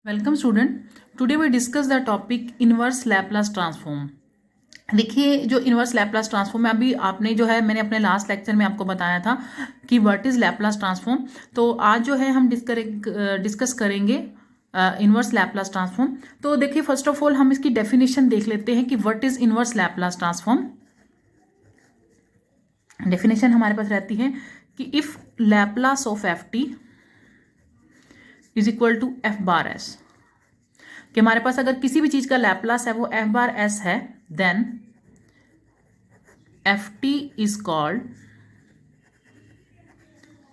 Welcome student. Today we discuss the topic inverse Laplace transform. देखिए, जो inverse Laplace transform है, अभी आपने जो है मैंने अपने लास्ट लेक्चर में आपको बताया था कि व्हाट इज लैप्लास ट्रांसफॉर्म। तो आज जो है हम डिस्कस करेंगे इनवर्स लैप्लास ट्रांसफॉर्म। तो देखिए, फर्स्ट ऑफ ऑल हम इसकी डेफिनेशन देख लेते हैं कि what is inverse Laplace transform. Definition हमारे पास रहती है कि if Laplace of F T is equal to F bar S, कि हमारे पास अगर किसी भी चीज का लैप्लास है वो एफ बार एस है, then F T is called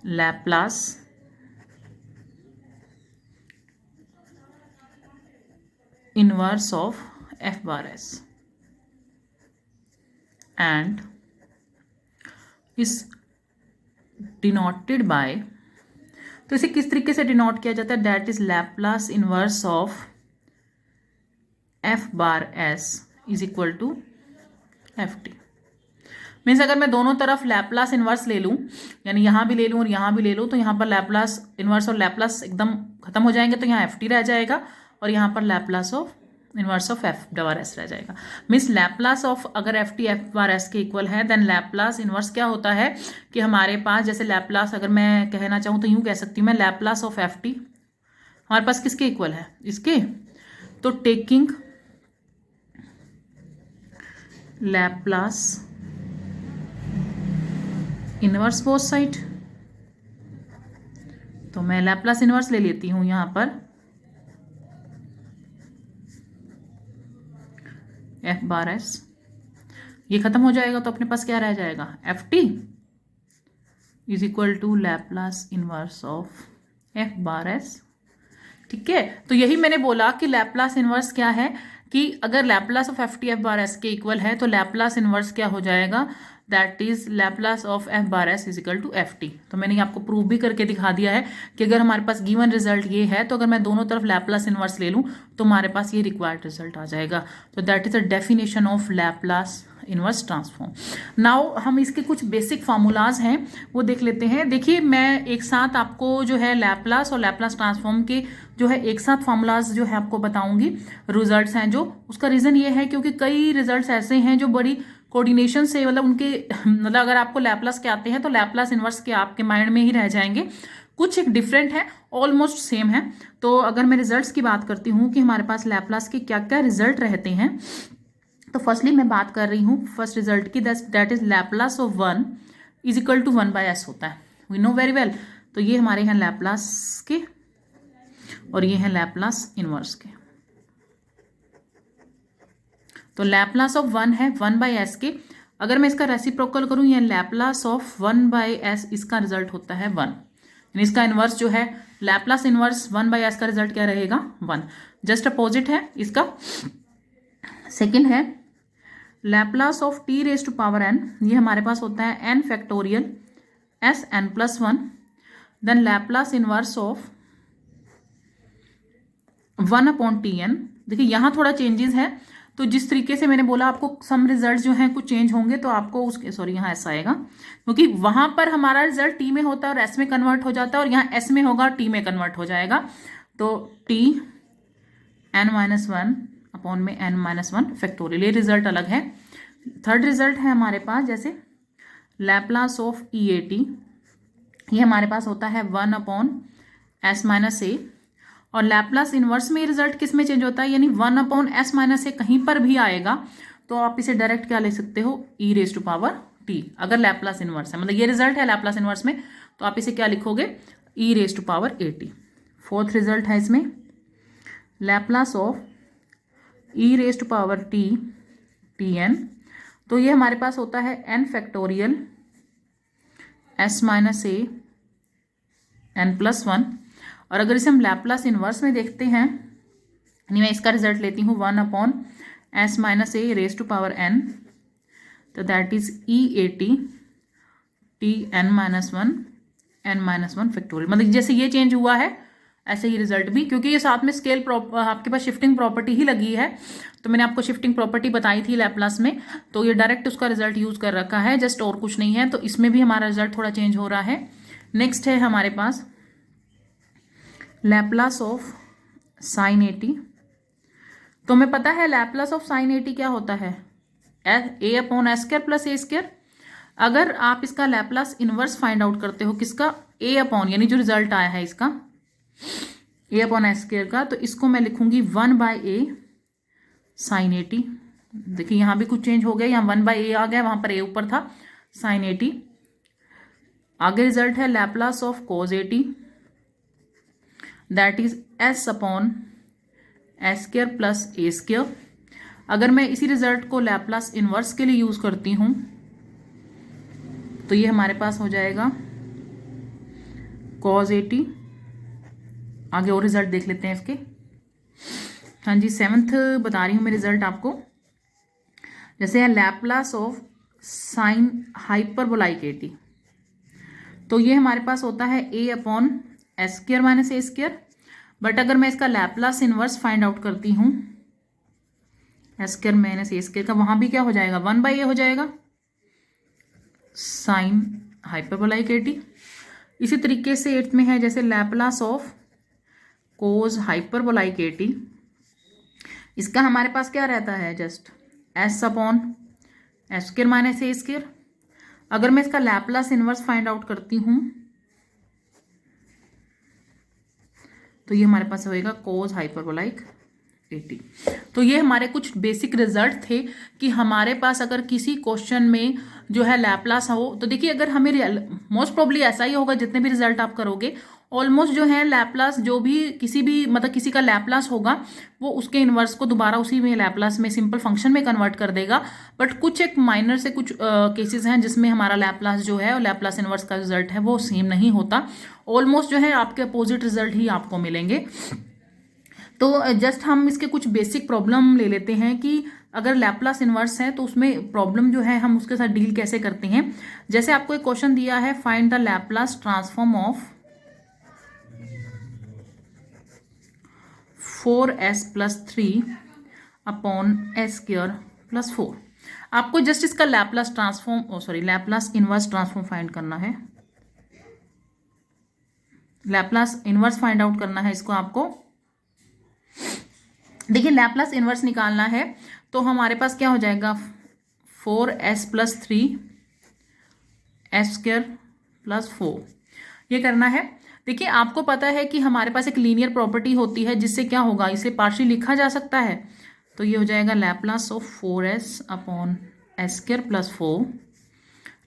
Laplace inverse of F bar S and is denoted by, तो इसे किस तरीके से डिनोट किया जाता है, that is Laplace inverse of F bar S is equal to F T. Means अगर मैं दोनों तरफ लैप्लास इनवर्स ले लूँ, यानी यहाँ भी ले लूँ और यहाँ भी ले लूँ, तो यहाँ पर लैप्लास इनवर्स और लैप्लास एकदम खत्म हो जाएंगे, तो यहाँ एफ टी रह जाएगा और यहाँ पर Laplace of inverse of F bar S रह जाएगा। मीन्स लैप्लास ऑफ अगर F T F bar S के इक्वल है, देन लैप्लास इनवर्स क्या होता है कि हमारे पास जैसे लैप्लास, अगर मैं कहना चाहूँ तो यूँ कह सकती हूँ मैं, लैप्लास ऑफ एफ टी हमारे पास किसके इक्वल है, इसके। तो taking Laplace inverse both side, तो मैं लैप्लास इनवर्स ले लेती हूं यहां पर एफ बार एस, ये खत्म हो जाएगा तो अपने पास क्या रह जाएगा, F T is equal to Laplace inverse of F bar S. ठीक है, तो यही मैंने बोला कि लैप्लास इनवर्स क्या है, कि अगर Laplace of F T F bar S के इक्वल है तो लैप्लास इनवर्स क्या हो जाएगा, that is Laplace of F bar S is equal to F T. तो मैंने आपको प्रूव भी करके दिखा दिया है कि अगर हमारे पास गिवन रिजल्ट ये है, तो अगर मैं दोनों तरफ लैप्लास इनवर्स ले लूँ तो हमारे पास ये रिक्वायर्ड रिजल्ट आ जाएगा। तो that is a definition of Laplace inverse transform. Now हम इसके कुछ बेसिक फार्मूलाज हैं वो देख लेते हैं। देखिए, मैं एक साथ आपको जो है लैप्लास और लैप्लास ट्रांसफॉर्म के जो है एक साथ फार्मूलाज जो है आपको बताऊंगी, रिजल्ट्स हैं जो। उसका रीजन ये है क्योंकि कई रिजल्ट्स ऐसे हैं जो बड़ी कोऑर्डिनेशन से, मतलब उनके मतलब अगर आपको लैप्लास के आते हैं तो लैप्लास इनवर्स के आपके माइंड में ही रह जाएंगे। कुछ एक डिफरेंट है, ऑलमोस्ट सेम है। तो अगर मैं रिजल्ट्स की बात करती हूँ कि हमारे पास लैप्लास के क्या क्या रिजल्ट रहते हैं, तो फर्स्टली मैं बात कर रही हूँ फर्स्ट रिजल्ट की, that is Laplace of 1 is equal to 1 by S होता है। We know very well. तो ये हमारे हैं लैप्लास के और ये हैं लैप्लास इनवर्स के। तो लैप्लास ऑफ 1 है 1 बाय एस के, अगर मैं इसका रेसिप्रोकल करूं, ये लैप्लास ऑफ 1 बाय एस, इसका रिजल्ट होता है 1। यानी इसका इनवर्स जो है लैप्लास इनवर्स 1 बाय एस का रिजल्ट क्या रहेगा, 1। जस्ट अपोजिट है इसका। सेकेंड है Laplace of T raise to power N, ये हमारे पास होता है N factorial S N plus 1। Then Laplace inverse of 1 upon T N. देखिए यहाँ थोड़ा चेंजेस है, तो जिस तरीके से मैंने बोला आपको सम रिजल्ट जो हैं कुछ चेंज होंगे, तो आपको उसके सॉरी यहाँ ऐसा आएगा, क्योंकि वहां पर हमारा रिजल्ट टी में होता है और एस में कन्वर्ट हो जाता है, और यहाँ एस में होगा टी में कन्वर्ट हो जाएगा। तो टी एन माइनस 1 अपॉन में एन माइनस 1 फैक्टोरियल, ये रिजल्ट अलग है। थर्ड रिजल्ट है हमारे पास जैसे Laplace of E a T, ये हमारे पास होता है 1 अपॉन एस माइनस ए, और लैप्लास इनवर्स में ये रिजल्ट किस में चेंज होता है, यानी 1 अपॉन एस माइनस ए कहीं पर भी आएगा तो आप इसे डायरेक्ट क्या ले सकते हो, ई रेज टू पावर टी। अगर लैप्लास इनवर्स है, मतलब ये रिजल्ट है लैप्लास इनवर्स में, तो आप इसे क्या लिखोगे, e raise to power a t. Fourth result है इसमें Laplace of e raise to power t t n, तो ये हमारे पास होता है N factorial s minus a n plus 1। और अगर इसे हम लैप्लास इनवर्स में देखते हैं, यानी मैं इसका रिजल्ट लेती हूँ 1 upon s minus a raise to power n, तो that is e a t t n minus 1 factorial. मतलब जैसे ये चेंज हुआ है ऐसे ही रिजल्ट भी, क्योंकि ये साथ में स्केल आपके पास शिफ्टिंग प्रॉपर्टी ही लगी है, तो मैंने आपको शिफ्टिंग प्रॉपर्टी बताई थी लैप्लास में, तो ये डायरेक्ट उसका रिजल्ट यूज कर रखा है, जस्ट और कुछ नहीं है। तो इसमें भी हमारा रिजल्ट थोड़ा चेंज हो रहा है। नेक्स्ट है हमारे पास लैप्लास ऑफ साइन 80। तो हमें पता है लैप्लास ऑफ साइन 80 क्या होता है, a upon S square plus A square. अगर आप इसका लैप्लास इनवर्स फाइंड आउट करते हो किसका, ए अपॉन, यानी जो रिजल्ट आया है इसका ए अपॉन एस स्क्वायर का, तो इसको मैं लिखूंगी 1/a साइन 80। देखिए यहाँ भी कुछ चेंज हो गया, यहाँ 1/a आ गया, वहां पर ए ऊपर था, साइन 80। आगे रिजल्ट है Laplace of cos 80, that is S upon S square plus A square. अगर मैं इसी रिजल्ट को लैप्लास इनवर्स के लिए यूज करती हूं तो ये हमारे पास हो जाएगा कॉज 80। आगे और रिजल्ट देख लेते हैं इसके। हाँ जी, 7th बता रही हूँ मैं रिजल्ट आपको। जैसे है लैप्लास ऑफ साइन हाइपरबोलाइक 80, तो ये हमारे पास होता है a upon S square minus a square. But अगर मैं इसका लैप्लास इनवर्स फाइंड आउट करती हूँ s square minus a square का, वहां भी क्या हो जाएगा, 1/a हो जाएगा साइन हाइपरबोलाइक 80। इसी तरीके से 8th में है जैसे लैप्लास ऑफ कोज हाइपरबोलाइक 80, इसका हमारे पास क्या रहता है, just s upon S square minus a square. अगर मैं इसका लैप्लास इनवर्स फाइंड आउट करती हूं तो ये हमारे पास होएगा कोज हाइपरबोलाइक 80। तो ये हमारे कुछ बेसिक रिजल्ट थे कि हमारे पास अगर किसी क्वेश्चन में जो है लैप्लास हो, तो देखिए अगर हमें मोस्ट प्रोबब्ली ऐसा ही होगा, जितने भी रिजल्ट आप करोगे ऑलमोस्ट जो है लैप्लास, जो भी किसी भी मतलब किसी का लैप्लास होगा वो उसके इनवर्स को दोबारा उसी में लैप्लास में सिंपल फंक्शन में कन्वर्ट कर देगा। बट कुछ एक माइनर से कुछ केसेस हैं जिसमें हमारा लैप्लास जो है और लैप्लास इनवर्स का रिजल्ट है वो सेम नहीं होता, ऑलमोस्ट जो है आपके अपोजिट रिजल्ट ही आपको मिलेंगे। तो जस्ट हम इसके कुछ बेसिक प्रॉब्लम ले लेते हैं कि अगर लैप्लास इनवर्स है तो उसमें प्रॉब्लम जो है हम उसके साथ डील कैसे करते हैं। जैसे आपको एक क्वेश्चन दिया है, find the Laplace transform of 4s plus 3 upon S square plus 4। आपको जस्ट इसका Laplace transform Laplace inverse transform find करना है, लैप्लास इनवर्स फाइंड आउट करना है इसको आपको। देखिए लैप्लास इनवर्स निकालना है तो हमारे पास क्या हो जाएगा, 4s plus 3 S square plus 4, ये करना है। देखिए आपको पता है कि हमारे पास एक लीनियर प्रॉपर्टी होती है जिससे क्या होगा, इसे पार्शियली लिखा जा सकता है। तो ये हो जाएगा Laplace of 4s upon S square plus 4,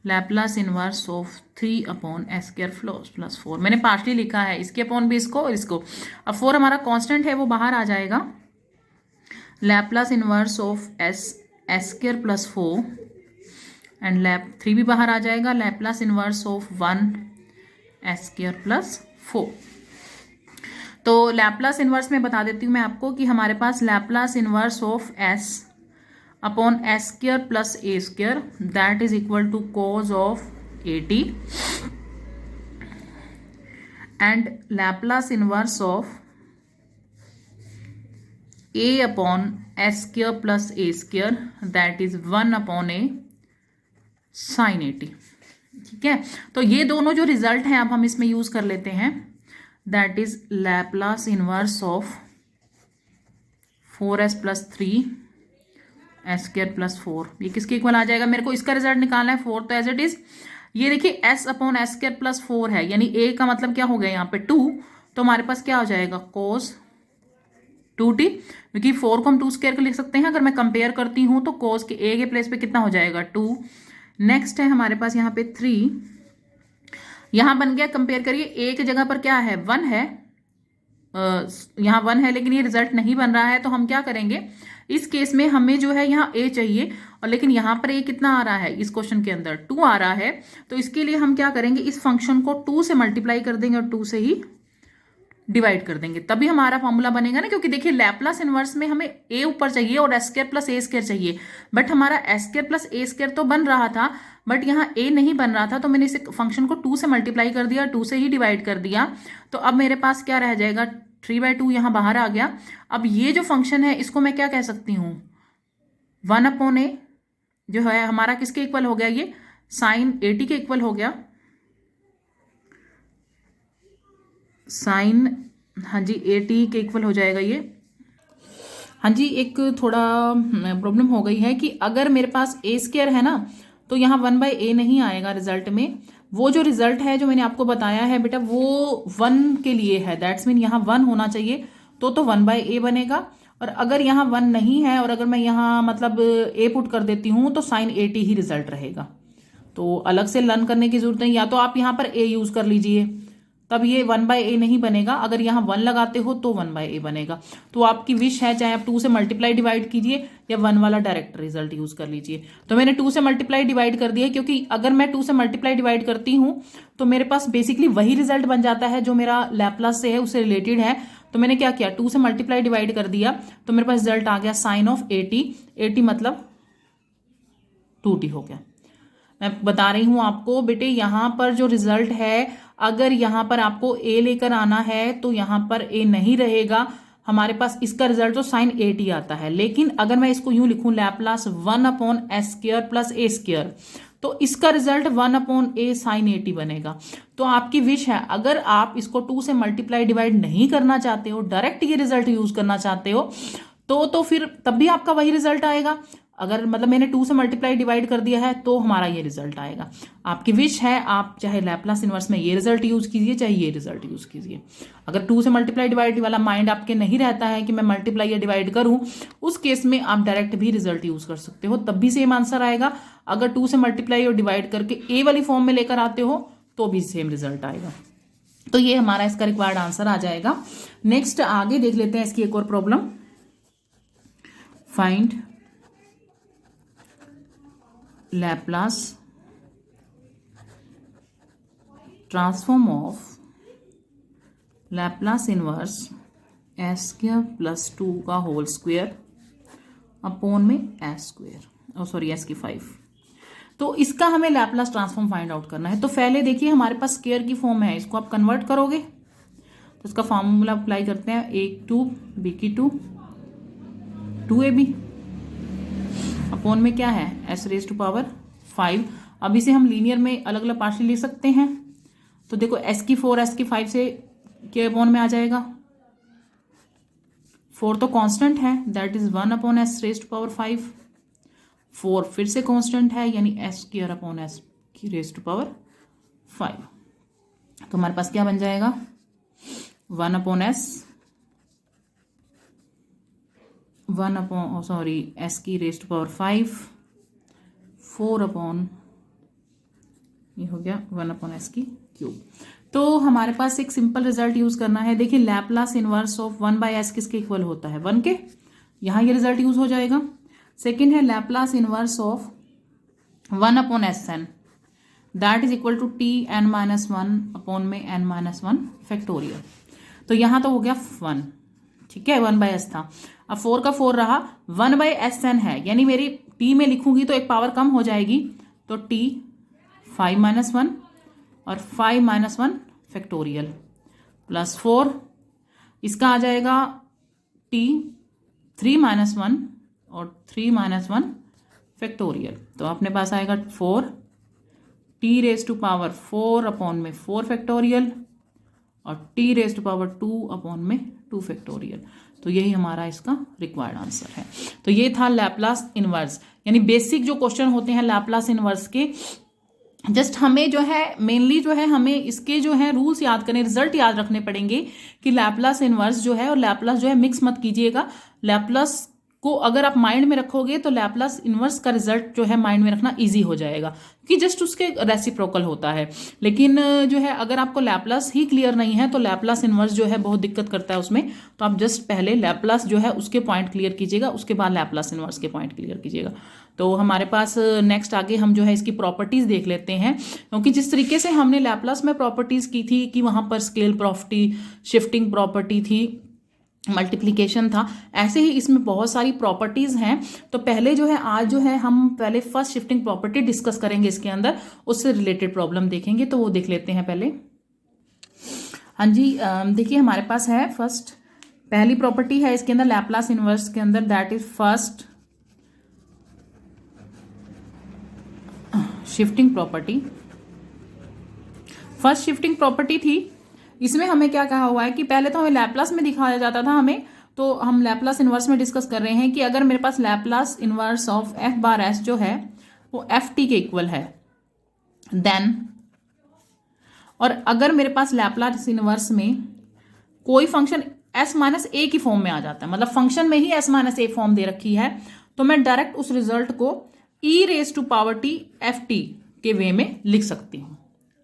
Laplace inverse of 3 upon S square plus 4। मैंने पार्शियली लिखा है, इसके अपॉन भी इसको और इसको। अब 4 हमारा कांस्टेंट है वो बाहर आ जाएगा, Laplace inverse of S square plus 4 and 3 भी बाहर आ जाएगा, Laplace inverse of 1 S square plus 4। तो लैप्लास इनवर्स में बता देती हूँ मैं आपको कि हमारे पास Laplace inverse of s upon S square plus A square, that is equal to cos of 80 and Laplace inverse of a upon S square plus A square, that is 1 upon a sine 80। ठीक है, तो ये दोनों जो result हैं अब हम इसमें यूज कर लेते हैं, that is Laplace inverse of 4s plus 3 S square plus 4, ये किसके इक्वल आ जाएगा, मेरे को इसका रिजल्ट निकालना है 4, तो एज इट इज ये देखिए s upon S square plus 4 है, यानी a का मतलब क्या हो गया यहाँ पे 2, तो हमारे पास क्या हो जाएगा कोस 2t, क्योंकि 4 को हम 2 स्क्वायर को लिख सकते हैं। अगर मैं कंपेयर करती हूँ तो कोस के a के प्लेस पे कितना हो जाएगा 2। नेक्स्ट है हमारे पास यहाँ पे 3, यहाँ बन गया, कंपेयर करिए a की जगह पर क्या है 1 है, यहाँ 1 है लेकिन ये रिजल्ट नहीं बन रहा है, तो हम क्या करेंगे इस केस में, हमें जो है यहाँ a चाहिए और लेकिन यहाँ पर a कितना आ रहा है, इस क्वेश्चन के अंदर 2 आ रहा है। तो इसके लिए हम क्या करेंगे, इस फंक्शन को 2 से मल्टीप्लाई कर देंगे और 2 से ही डिवाइड कर देंगे, तभी हमारा फॉर्मूला बनेगा ना। क्योंकि देखिए लैप्लास इनवर्स में हमें a ऊपर चाहिए और एस स्क्वायर प्लस ए स्क्वायर चाहिए, बट हमारा एस स्क्वायर प्लस ए स्क्वायर तो बन रहा था बट यहाँ a नहीं बन रहा था, तो मैंने इस फंक्शन को 2 से मल्टीप्लाई कर दिया, 2 से ही डिवाइड कर दिया। तो अब मेरे पास क्या रह जाएगा, 3/2 यहाँ बाहर आ गया। अब ये जो फंक्शन है इसको मैं क्या कह सकती हूँ, 1 अपॉन ए जो है हमारा किसके इक्वल हो गया, ये साइन 80 के इक्वल हो गया, साइन हाँ जी, ए टी के इक्वल हो जाएगा ये। हाँ जी, एक थोड़ा प्रॉब्लम हो गई है कि अगर मेरे पास ए स्क्वायर है ना, तो यहाँ 1/a नहीं आएगा रिजल्ट में। वो जो रिजल्ट है जो मैंने आपको बताया है बेटा, वो 1 के लिए है, दैट्स मीन यहाँ 1 होना चाहिए, तो 1/a बनेगा। और अगर यहाँ 1 नहीं है और अगर मैं यहाँ मतलब a पुट कर देती हूँ तो साइन ए टी ही रिजल्ट रहेगा। तो अलग से लर्न करने की जरूरत नहीं, या तो आप यहाँ पर a यूज कर लीजिए, तब ये 1/a नहीं बनेगा। अगर यहाँ 1 लगाते हो तो 1/a बनेगा। तो आपकी विश है, चाहे आप 2 से मल्टीप्लाई डिवाइड कीजिए या 1 वाला डायरेक्ट रिजल्ट यूज कर लीजिए। तो मैंने 2 से मल्टीप्लाई डिवाइड कर दिया है, क्योंकि अगर मैं 2 से मल्टीप्लाई डिवाइड करती हूँ तो मेरे पास बेसिकली वही रिजल्ट बन जाता है जो मेरा लैपलास से है, उससे रिलेटेड है। तो मैंने क्या किया, 2 से मल्टीप्लाई डिवाइड कर दिया, तो मेरे पास रिजल्ट आ गया साइन ऑफ ए टी मतलब 2t हो गया। मैं बता रही हूं आपको बेटे, यहां पर जो रिजल्ट है, अगर यहां पर आपको a लेकर आना है तो यहां पर a नहीं रहेगा हमारे पास, इसका रिजल्ट तो साइन ए टी आता है। लेकिन अगर मैं इसको यूं लिखूं, लैपलास 1/s² प्लस a², तो इसका result 1/a sign A T बनेगा। तो आपकी विश है, अगर आप इसको 2 से मल्टीप्लाई डिवाइड नहीं करना चाहते हो, डायरेक्ट ये रिजल्ट यूज करना चाहते हो, तो फिर तब भी आपका वही रिजल्ट आएगा। अगर मतलब मैंने 2 से मल्टीप्लाई डिवाइड कर दिया है तो हमारा ये रिजल्ट आएगा। आपकी विश है, आप चाहे लैपलास इनवर्स में ये रिजल्ट यूज कीजिए, चाहे ये रिजल्ट यूज कीजिए। अगर 2 से मल्टीप्लाई डिवाइड वाला माइंड आपके नहीं रहता है कि मैं मल्टीप्लाई या डिवाइड करूं, उस केस में आप डायरेक्ट भी रिजल्ट यूज कर सकते हो, तब भी सेम आंसर आएगा। अगर 2 से मल्टीप्लाई और डिवाइड करके ए वाली फॉर्म में लेकर आते हो तो भी सेम रिजल्ट आएगा। तो ये हमारा इसका रिक्वायर्ड आंसर आ जाएगा। नेक्स्ट आगे देख लेते हैं इसकी एक और problem. Find Laplace transform of Laplace inverse s² plus 2 का होल स्क्वेयर अपॉन में s², तो इसका हमें लैपलास ट्रांसफॉर्म फाइंड आउट करना है। तो पहले देखिए, हमारे पास स्क्वेयर की फॉर्म है, इसको आप कन्वर्ट करोगे तो इसका फॉर्मूला अप्लाई करते हैं, a 2 b की 2ab अपॉन में क्या है s⁵5। अब इसे हम लीनियर में अलग अलग पार्शियल ले सकते हैं। तो देखो s⁴ s⁵ से के अपॉन में आ जाएगा, 4 तो कांस्टेंट है, दैट इज 1/s⁵5। 4 फिर से कांस्टेंट है, यानी s²/s⁵5। तो हमारे पास क्या बन जाएगा, 1/s s⁵5 4 ये हो गया 1/s³। तो हमारे पास एक सिंपल रिजल्ट यूज करना है। देखिए, लैपलास इनवर्स ऑफ 1/s किसके इक्वल होता है, 1 के, यहां ये रिजल्ट यूज हो जाएगा। सेकेंड है Laplace inverse of 1/sn, that is equal to tn-1 upon में n-1 तो यहां तो हो गया 1, ठीक है, 1/s था, अब 4 का 4 रहा, 1/sn है, यानी मेरी t में लिखूंगी तो एक पावर कम हो जाएगी, तो t 5-1 और 5-1 प्लस 4, इसका आ जाएगा t 3-1 और 3-1 तो अपने पास आएगा 4 t⁴ अपॉन में 4 और t⁴ अपॉन में 2। तो यही हमारा इसका रिक्वायर्ड आंसर है। तो ये था लैपलास इनवर्स, यानी बेसिक जो क्वेश्चन होते हैं लैपलास इनवर्स के, जस्ट हमें जो है मेनली जो है हमें इसके जो है रूल्स याद करने, रिजल्ट याद रखने पड़ेंगे कि लैपलास इनवर्स जो है और लैपलास जो है मिक्स मत कीजिएगा। लैपलास को अगर आप माइंड में रखोगे तो लैपलास इनवर्स का रिजल्ट जो है माइंड में रखना इजी हो जाएगा, कि जस्ट उसके रेसिप्रोकल होता है। लेकिन जो है अगर आपको लैपलास ही क्लियर नहीं है तो लैपलास इनवर्स जो है बहुत दिक्कत करता है उसमें। तो आप जस्ट पहले लैपलास जो है उसके पॉइंट क्लियर कीजिएगा, उसके बाद लैपलास इनवर्स के पॉइंट क्लियर कीजिएगा। तो हमारे पास नेक्स्ट आगे हम जो है इसकी प्रॉपर्टीज देख लेते हैं, क्योंकि जिस तरीके से हमने लैपलास में प्रॉपर्टीज की थी कि वहां पर स्केल प्रॉपर्टी, शिफ्टिंग प्रॉपर्टी थी, मल्टीप्लिकेशन था, ऐसे ही इसमें बहुत सारी प्रॉपर्टीज हैं। तो पहले जो है आज जो है हम पहले फर्स्ट शिफ्टिंग प्रॉपर्टी डिस्कस करेंगे, इसके अंदर उससे रिलेटेड प्रॉब्लम देखेंगे, तो वो देख लेते हैं पहले। हाँ जी, देखिए हमारे पास है फर्स्ट पहली प्रॉपर्टी है इसके अंदर लैपलास इनवर्स के अंदर, that is first shifting property. First shifting property थी इसमें हमें क्या कहा हुआ है कि पहले तो हमें लैप्लास में दिखाया जाता था हमें, तो हम लैप्लास इन्वर्स में डिस्कस कर रहे हैं कि अगर मेरे पास Laplace inverse of F bar s जो है वो एफ टी के इक्वल है, देन और अगर मेरे पास लैप्लास इन्वर्स में कोई फंक्शन एस माइनस ए की फॉर्म में आ जाता है, मतलब फंक्शन में ही एस माइनस ए फॉर्म दे रखी है, तो मैं डायरेक्ट उस रिजल्ट को e raise to power t f t के वे में लिख सकती हूँ।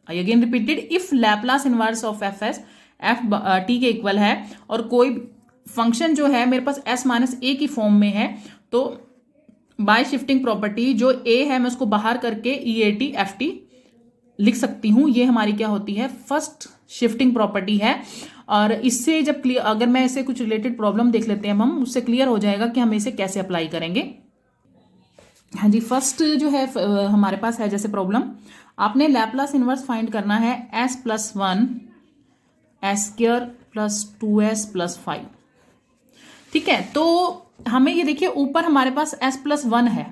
I again repeated, if Laplace inverse of f s f t के इक्वल है और कोई फंक्शन जो है मेरे पास एस माइनस ए की फॉर्म में है, तो बाय शिफ्टिंग प्रॉपर्टी जो ए है मैं उसको बाहर करके ई ए टी एफ टी लिख सकती हूँ। ये हमारी क्या होती है, फर्स्ट शिफ्टिंग प्रॉपर्टी है। और इससे जब क्लियर, अगर मैं इसे कुछ रिलेटेड प्रॉब्लम देख लेते हैं हम, उससे क्लियर हो जाएगा कि हम इसे कैसे अप्लाई करेंगे। हाँ जी, फर्स्ट जो है हमारे पास है जैसे प्रॉब्लम, आपने लैप्लास इन्वर्स फाइंड करना है S plus one S square plus 2s plus 5। ठीक है, तो हमें ये देखिए ऊपर हमारे पास s प्लस 1 है,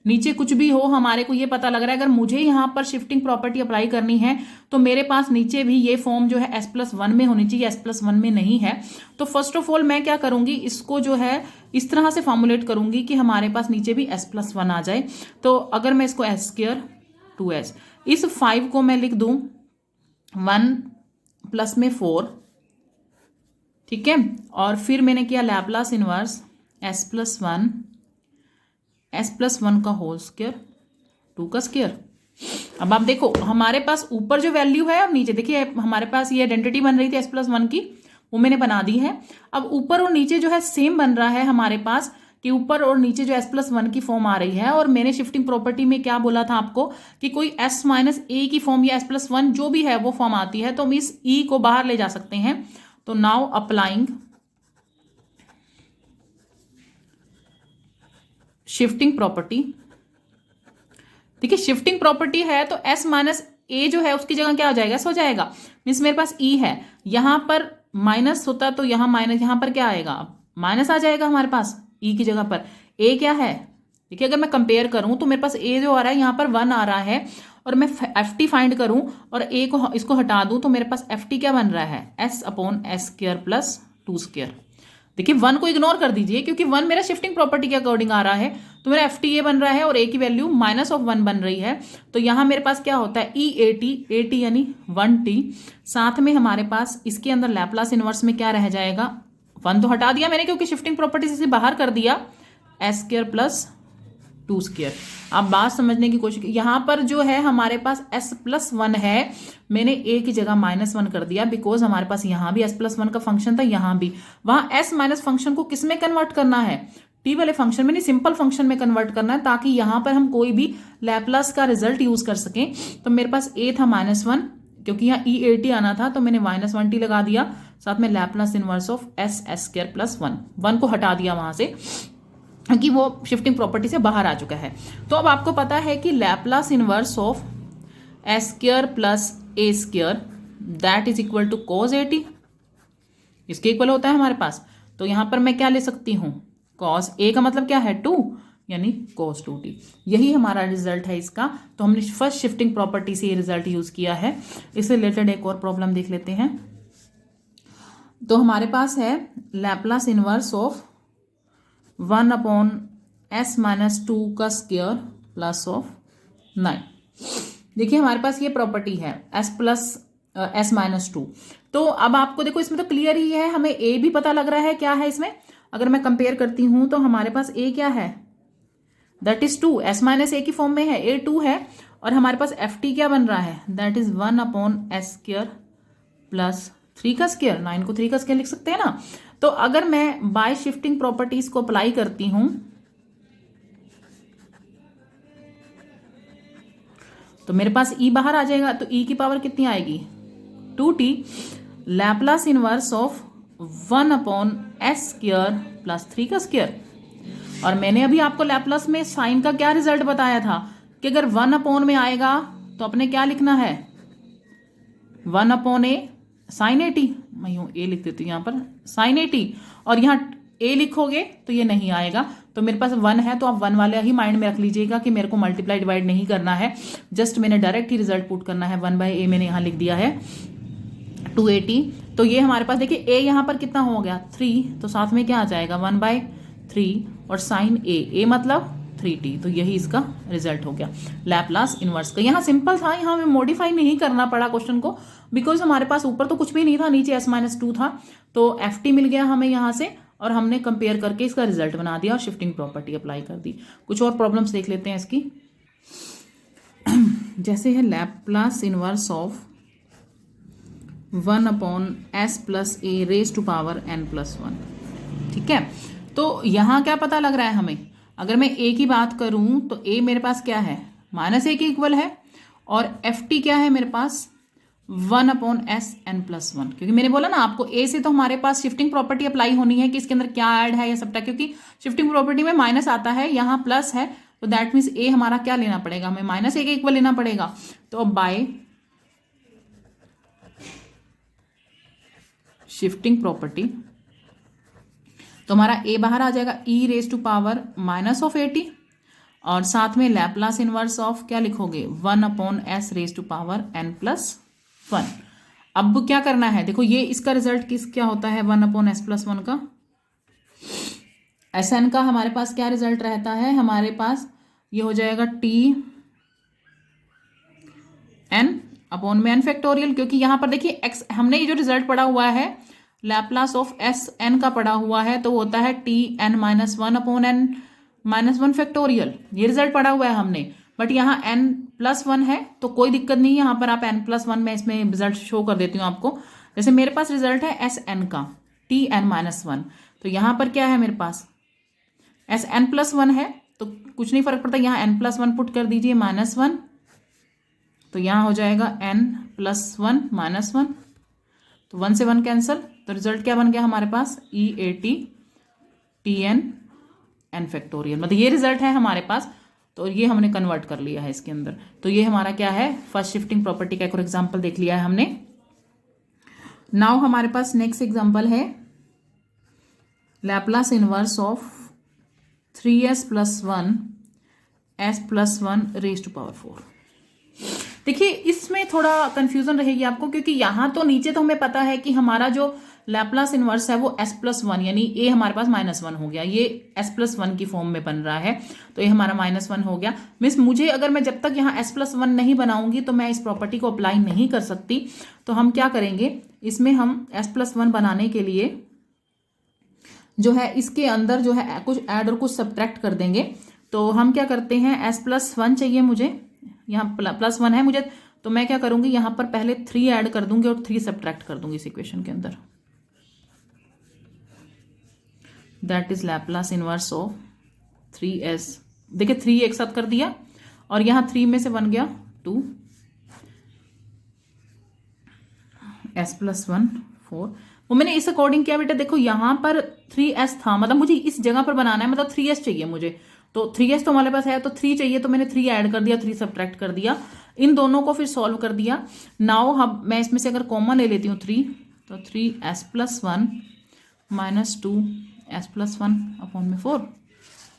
नीचे कुछ भी हो हमारे को ये पता लग रहा है। अगर मुझे यहाँ पर शिफ्टिंग प्रॉपर्टी अप्लाई करनी है तो मेरे पास नीचे भी ये फॉर्म जो है s प्लस 1 में होनी चाहिए, s प्लस 1 में नहीं है। तो फर्स्ट ऑफ ऑल मैं क्या करूंगी, इसको जो है इस तरह से फॉर्मुलेट करूंगी कि हमारे पास नीचे भी s प्लस 1 आ जाए। तो अगर मैं इसको s स्क्वायर 2s, इस 5 को मैं लिख दूं 1 प्लस में 4, ठीक है, और फिर मैंने किया Laplace inverse s plus 1 s plus 1 का होल स्क्वायर 2 का स्क्वायर। अब आप देखो हमारे पास ऊपर जो वैल्यू है और नीचे देखिए हमारे पास ये आइडेंटिटी बन रही थी s प्लस 1 की, वो मैंने बना दी है। अब ऊपर और नीचे जो है सेम बन रहा है हमारे पास कि ऊपर और नीचे जो s प्लस 1 की फॉर्म आ रही है। और मैंने शिफ्टिंग प्रॉपर्टी में क्या बोला था आपको कि कोई s माइनस ए की फॉर्म या s प्लस 1 जो भी है वो फॉर्म आती है, तो हम इस e को बाहर ले जा सकते हैं। तो नाउ अप्लाइंग शिफ्टिंग प्रॉपर्टी, देखिए शिफ्टिंग प्रॉपर्टी है तो s माइनस ए जो है उसकी जगह क्या हो जाएगा, s हो जाएगा। मीन्स मेरे पास e है, यहां पर माइनस होता तो यहां माइनस, यहां पर क्या आएगा, माइनस आ जाएगा हमारे पास e की जगह पर। a क्या है, देखिए अगर मैं कंपेयर करूं तो मेरे पास a जो आ रहा है यहाँ पर 1 आ रहा है, और मैं एफ टी फाइंड करूं और a को इसको हटा दूं तो मेरे पास एफ टी क्या बन रहा है, s upon S square plus 2 square. देखिए 1 को इग्नोर कर दीजिए क्योंकि 1 मेरा शिफ्टिंग प्रॉपर्टी के अकॉर्डिंग आ रहा है, तो मेरा एफ टी ए बन रहा है और a की वैल्यू माइनस ऑफ 1 बन रही है। तो यहां मेरे पास क्या होता है, ई ए टी यानी 1t, साथ में हमारे पास इसके अंदर लैप्लास इन्वर्स में क्या रह जाएगा, 1 तो हटा दिया मैंने क्योंकि शिफ्टिंग प्रॉपर्टी से बाहर कर दिया, एस स्क्वायर प्लस 2 स्क्वायर। आप बात समझने की कोशिश, यहां पर जो है हमारे पास s प्लस 1 है, मैंने a की जगह -1 कर दिया बिकॉज हमारे पास यहां भी s प्लस 1 का फंक्शन था, यहां भी। वहां s माइनस फंक्शन को किस में कन्वर्ट करना है, t वाले फंक्शन में, नहीं सिंपल फंक्शन में कन्वर्ट करना है, ताकि यहां पर हम कोई भी लैप्लास का रिजल्ट यूज कर सकें। तो मेरे पास a था -1, क्योंकि यहाँ ई ए टी आना था तो मैंने -1t लगा दिया, साथ में Laplace inverse of s square plus 1 को हटा दिया वहां से कि वो शिफ्टिंग प्रॉपर्टी से बाहर आ चुका है। तो अब आपको पता है कि Laplace inverse of S square plus A square that is equal to cos A T, इसके इक्वल होता है हमारे पास। तो यहां पर मैं क्या ले सकती हूं, कॉस ए का मतलब क्या है 2, यानी cos 2t। यही हमारा रिजल्ट है इसका। तो हमने फर्स्ट शिफ्टिंग प्रॉपर्टी से ये रिजल्ट यूज किया है। इससे रिलेटेड एक और प्रॉब्लम देख लेते हैं। तो हमारे पास है Laplace inverse of 1 upon s minus 2 का स्क्वायर प्लस ऑफ 9। देखिए हमारे पास ये प्रॉपर्टी है s प्लस s माइनस 2। तो अब आपको देखो इसमें तो क्लियर ही है, हमें a भी पता लग रहा है क्या है इसमें। अगर मैं कंपेयर करती हूं तो हमारे पास a क्या है, that is 2, s minus a की फॉर्म में है, a 2 है, और हमारे पास एफ टी क्या बन रहा है, that is 1 upon S square plus 3 का स्क्वायर। 9 को 3 का स्क्वायर लिख सकते हैं ना। तो अगर मैं बाय शिफ्टिंग प्रॉपर्टीज को अप्लाई करती हूं तो मेरे पास e बाहर आ जाएगा, तो e की पावर कितनी आएगी 2t, Laplace inverse of 1 upon S square plus 3 का स्क्वायर। और मैंने अभी आपको लैप्लास में साइन का क्या रिजल्ट बताया था कि अगर 1 अपॉन में आएगा तो अपने क्या लिखना है, 1 अपॉन ए साइन 80, मैं यूं ए लिख देती हूँ यहाँ पर साइन 80, और यहाँ ए लिखोगे तो ये नहीं आएगा। तो मेरे पास 1 है तो आप 1 वाले ही माइंड में रख लीजिएगा कि मेरे को मल्टीप्लाई डिवाइड नहीं करना है, जस्ट मैंने डायरेक्ट ही रिजल्ट पुट करना है। 1/a मैंने यहाँ लिख दिया है, 280। तो ये हमारे पास देखिए ए यहाँ पर कितना हो गया 3, तो साथ में क्या आ जाएगा 1/3 और साइन ए मतलब 3t। तो यही इसका रिजल्ट हो गया लैपलास इनवर्स का। यहाँ सिंपल था, यहाँ हमें मॉडिफाई नहीं करना पड़ा क्वेश्चन को, बिकॉज हमारे पास ऊपर तो कुछ भी नहीं था, नीचे s-2 था, तो ft मिल गया हमें यहाँ से और हमने कंपेयर करके इसका रिजल्ट बना दिया और शिफ्टिंग प्रॉपर्टी अप्लाई कर दी। कुछ और प्रॉब्लम्स देख लेते हैं इसकी। जैसे है Laplace inverse of 1/s + a raise to power n+1। ठीक है, तो यहाँ क्या पता लग रहा है हमें, अगर मैं a की बात करूं तो a मेरे पास क्या है -a के इक्वल है और ft क्या है मेरे पास 1/s n+1। क्योंकि मैंने बोला ना आपको a से तो हमारे पास शिफ्टिंग प्रॉपर्टी अप्लाई होनी है कि इसके अंदर क्या ऐड है या सबटा, क्योंकि शिफ्टिंग प्रॉपर्टी में माइनस आता है, यहाँ प्लस है, तो दैट मीन्स a हमारा क्या लेना पड़ेगा, हमें -a के इक्वल लेना पड़ेगा। तो अब बाय शिफ्टिंग प्रॉपर्टी तो हमारा a बाहर आ जाएगा e⁻⁻80 और साथ में लैपलास इनवर्स ऑफ क्या लिखोगे 1/s⁻n+1। अब क्या करना है, देखो ये इसका रिजल्ट क्या होता है 1/s+1 का, Sn का हमारे पास क्या रिजल्ट रहता है, हमारे पास ये हो जाएगा Tn/n फैक्टोरियल। क्योंकि यहाँ पर देखिए x हमने ये जो रिजल्ट पढ़ा हुआ है लैपलास ऑफ Sn का पढ़ा हुआ है, तो होता है Tn-1/n-1 फैक्टोरियल, ये रिजल्ट पढ़ा हुआ है हमने। बट यहाँ n+1 है तो कोई दिक्कत नहीं है, यहाँ पर आप n+1 में इसमें रिजल्ट शो कर देती हूँ आपको। जैसे मेरे पास रिजल्ट है Sn का Tn-1, तो यहाँ पर क्या है मेरे पास Sn+1 है, तो कुछ नहीं फर्क पड़ता, यहाँ n+1 पुट कर दीजिए -1, तो यहाँ हो जाएगा n+1 -1, तो 1 से 1 कैंसल, तो रिजल्ट क्या बन गया हमारे पास E80 Tn फैक्टोरियल, मतलब ये रिजल्ट है हमारे पास। तो ये हमने कन्वर्ट कर लिया है इसके अंदर। तो ये हमारा क्या है, फर्स्ट शिफ्टिंग प्रॉपर्टी का एक और एग्जाम्पल देख लिया है हमने। नाउ हमारे पास नेक्स्ट एग्जाम्पल है Laplace inverse of 3s + 1 s+1 raise to power 4। देखिए इसमें थोड़ा कंफ्यूजन रहेगी आपको, क्योंकि यहाँ तो नीचे तो हमें पता है कि हमारा जो लैपलास इनवर्स है वो s+1 यानी a हमारे पास -1 हो गया, ये s+1 की फॉर्म में बन रहा है, तो ये हमारा -1 हो गया। मीन्स मुझे अगर मैं जब तक यहाँ s+1 नहीं बनाऊंगी तो मैं इस प्रॉपर्टी को अप्लाई नहीं कर सकती। तो हम क्या करेंगे, इसमें हम s+1 बनाने के लिए जो है इसके अंदर जो है कुछ ऐड और कुछ सब्ट्रैक्ट कर देंगे। तो हम क्या करते हैं, s+1 चाहिए मुझे, यहाँ +1 है मुझे, तो मैं क्या करूंगी यहाँ पर पहले 3 ऐड कर दूंगी और 3 सब्ट्रैक्ट कर दूंगी इस इक्वेशन के अंदर। That is Laplace inverse of 3s। देखिए 3 एक साथ कर दिया और यहाँ 3 में से बन गया 2 s+1 4। वो मैंने इस अकॉर्डिंग किया बेटा, देखो यहाँ पर 3s था, मतलब मुझे इस जगह पर बनाना है, मतलब 3s चाहिए मुझे, तो 3s तो हमारे पास है, तो 3 चाहिए, तो मैंने 3 ऐड कर दिया, 3 सब्ट्रैक्ट कर दिया, इन दोनों को फिर सॉल्व कर दिया। नाउ हम मैं इसमें से अगर कॉमन ले लेती हूँ 3, तो 3s+1 - 2s+1/4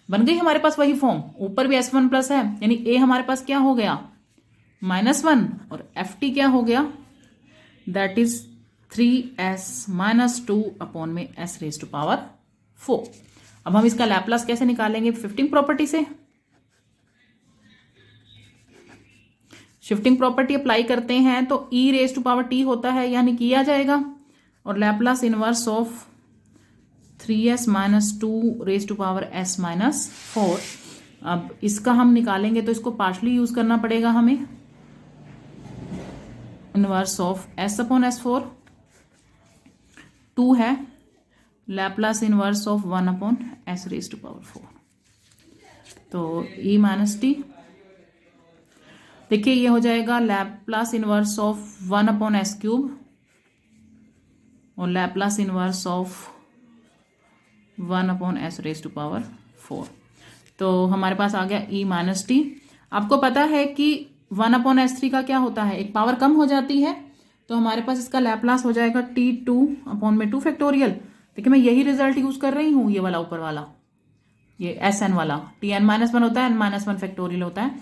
बन गई हमारे पास वही फॉर्म। ऊपर भी s1 प्लस है, यानी a हमारे पास क्या हो गया -1 और ft क्या हो गया, दैट इज 3s - 2/s⁻⁴। अब हम इसका लैपलास कैसे निकालेंगे, शिफ्टिंग प्रॉपर्टी से। शिफ्टिंग प्रॉपर्टी अप्लाई करते हैं तो e⁻t होता है, यानी किया जाएगा, और Laplace inverse of 3s - 2s⁻⁻⁴। अब इसका हम निकालेंगे तो इसको पार्शली यूज करना पड़ेगा हमें, इनवर्स ऑफ s/s4 2 है, लैपलास इनवर्स ऑफ 1/s⁻⁴। तो e - t, देखिए ये हो जाएगा लैपलास इनवर्स ऑफ 1/s³ और लैपलास इनवर्स ऑफ 1/s⁻⁴। तो हमारे पास आ गया e - t। आपको पता है कि 1/s3 का क्या होता है, एक पावर कम हो जाती है, तो हमारे पास इसका लैपलास हो जाएगा t2/2 फैक्टोरियल। देखिए मैं यही रिजल्ट यूज कर रही हूँ, ये वाला ऊपर वाला, ये Sn वाला Tn-1 होता है, n-1 फैक्टोरियल होता है,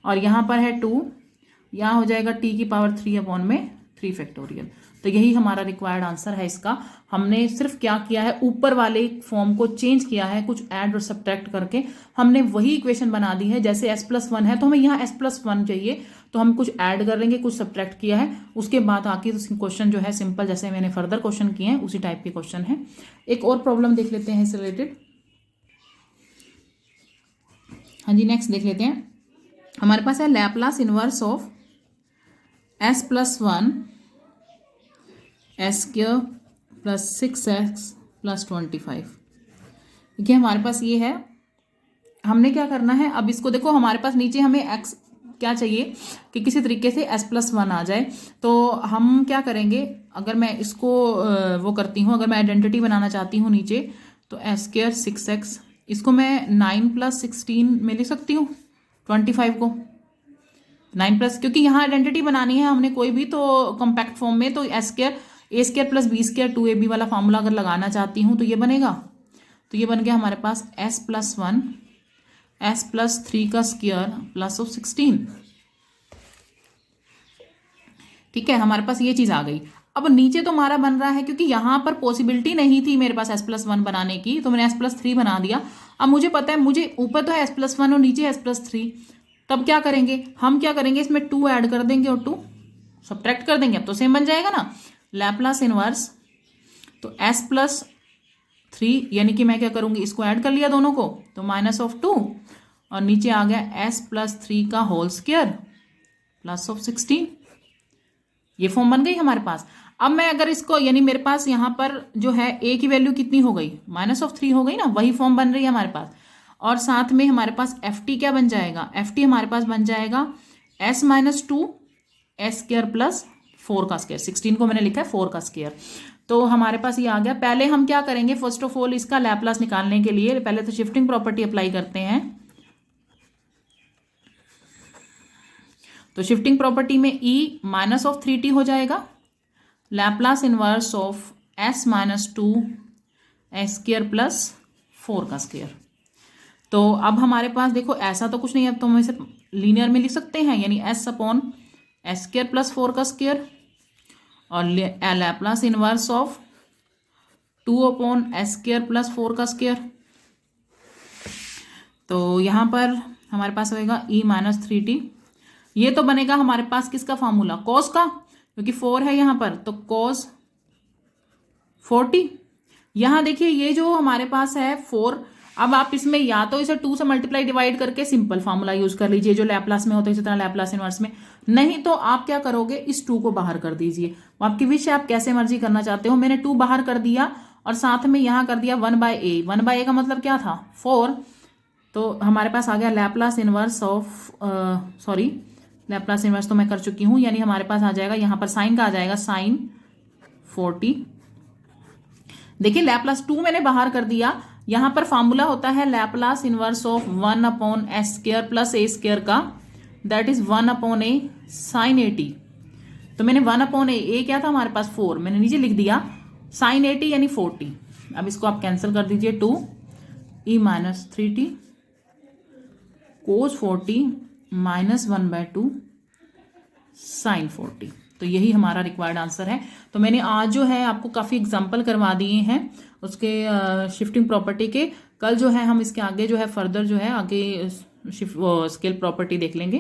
और यहाँ पर है 2, यहाँ हो जाएगा t की पावर 3/3 फैक्टोरियल। तो यही हमारा रिक्वायर्ड आंसर है इसका। हमने सिर्फ क्या किया है, ऊपर वाले फॉर्म को चेंज किया है, कुछ ऐड और सब्ट्रैक्ट करके हमने वही इक्वेशन बना दी है। जैसे s+1 है तो हमें यहाँ s+1 चाहिए, तो हम कुछ ऐड कर लेंगे, कुछ सब्ट्रैक्ट किया है, उसके बाद आके क्वेश्चन जो है सिंपल, जैसे मैंने फर्दर क्वेश्चन किए हैं उसी टाइप के क्वेश्चन है। एक और प्रॉब्लम देख लेते हैं इससे रिलेटेड। हाँ जी, नेक्स्ट देख लेते हैं। हमारे पास है Laplace inverse of s+1 s² + 6x + 25। ठीक है, हमारे पास ये है। हमने क्या करना है, अब इसको देखो, हमारे पास नीचे हमें x क्या चाहिए कि किसी तरीके से s+1 आ जाए। तो हम क्या करेंगे, अगर मैं इसको वो करती हूँ, अगर मैं आइडेंटिटी बनाना चाहती हूँ नीचे, तो s² 6x, इसको मैं 9 + 16 में लिख सकती हूँ, 25 को 9+, क्योंकि यहाँ आइडेंटिटी बनानी है हमने कोई भी, तो कॉम्पैक्ट फॉर्म में, तो s² a² + b² 2ab वाला फॉर्मूला अगर लगाना चाहती हूँ तो ये बनेगा। तो ये बन गया हमारे पास s+1 s+3 का स्क्वायर +16। ठीक है, हमारे पास ये चीज़ आ गई। अब नीचे तो हमारा बन रहा है, क्योंकि यहाँ पर पॉसिबिलिटी नहीं थी मेरे पास s+1 बनाने की, तो मैंने s+3 बना दिया। अब मुझे पता है, मुझे ऊपर तो है s+1 और नीचे s+3, तब क्या करेंगे, हम क्या करेंगे, इसमें 2 ऐड कर देंगे और 2 सब्ट्रैक्ट कर देंगे। अब तो सेम बन जाएगा ना, लैप्लास इनवर्स, तो s+3, यानी कि मैं क्या करूंगी, इसको ऐड कर लिया दोनों को, तो -2, और नीचे आ गया s+3 का होल स्क्वायर +16। ये फॉर्म बन गई हमारे पास। अब मैं अगर इसको, यानी मेरे पास यहाँ पर जो है a की वैल्यू कितनी हो गई, -3 हो गई ना, वही फॉर्म बन रही है हमारे पास। और साथ में हमारे पास ft क्या बन जाएगा, ft हमारे पास बन जाएगा s - 2 s² + 4 का स्क्वायर, 16 को मैंने लिखा है 4 का स्क्वायर। तो हमारे पास ये आ गया। पहले हम क्या करेंगे, फर्स्ट ऑफ ऑल इसका लैप्लास निकालने के लिए पहले तो शिफ्टिंग प्रॉपर्टी अप्लाई करते हैं। तो शिफ्टिंग प्रॉपर्टी में e -3t हो जाएगा, Laplace inverse of s - 2 s² + 4 का स्क्वायर। तो अब हमारे पास देखो, ऐसा तो कुछ नहीं है, अब तो हम इसे लीनियर में लिख सकते हैं, यानी s/s² + 4 का स्क्वायर, और लैप्लास इनवर्स ऑफ 2/s² + 4 का स्क्वायर। तो यहाँ पर हमारे पास होएगा e -3t। ये तो बनेगा हमारे पास किसका फॉर्मूला, कॉस का, क्योंकि 4 है यहाँ पर, तो cos 4t। यहाँ देखिए, ये जो हमारे पास है 4, अब आप इसमें या तो इसे 2 से मल्टीप्लाई डिवाइड करके सिंपल फार्मूला यूज कर लीजिए, जो लैप्लास में होता है इसी तरह लैप्लास इनवर्स में, नहीं तो आप क्या करोगे, इस 2 को बाहर कर दीजिए। वो आपकी विश है, आप कैसे मर्जी करना चाहते हो। मैंने 2 बाहर कर दिया और साथ में यहाँ कर दिया 1/a। 1/a का मतलब क्या था, 4। तो हमारे पास आ गया Laplace inverse of, sorry Laplace inverse तो मैं कर चुकी हूँ, यानी हमारे पास आ जाएगा यहाँ पर साइन का आ जाएगा sin 4t। देखिए लैप्लास 2 मैंने बाहर कर दिया। यहाँ पर फॉर्मूला होता है Laplace inverse of 1/s² + a² का, दैट इज 1/a sin 80। तो मैंने 1/a क्या था हमारे पास 4, मैंने नीचे लिख दिया sin 80 यानी 40। अब इसको आप कैंसिल कर दीजिए, 2 e -3t cos 40 -1/2 sin 40। तो यही हमारा रिक्वायर्ड आंसर है। तो मैंने आज जो है आपको काफ़ी एग्जाम्पल करवा दिए हैं उसके शिफ्टिंग प्रॉपर्टी के। कल जो है हम इसके आगे जो है फर्दर जो है आगे स्केल प्रॉपर्टी देख लेंगे।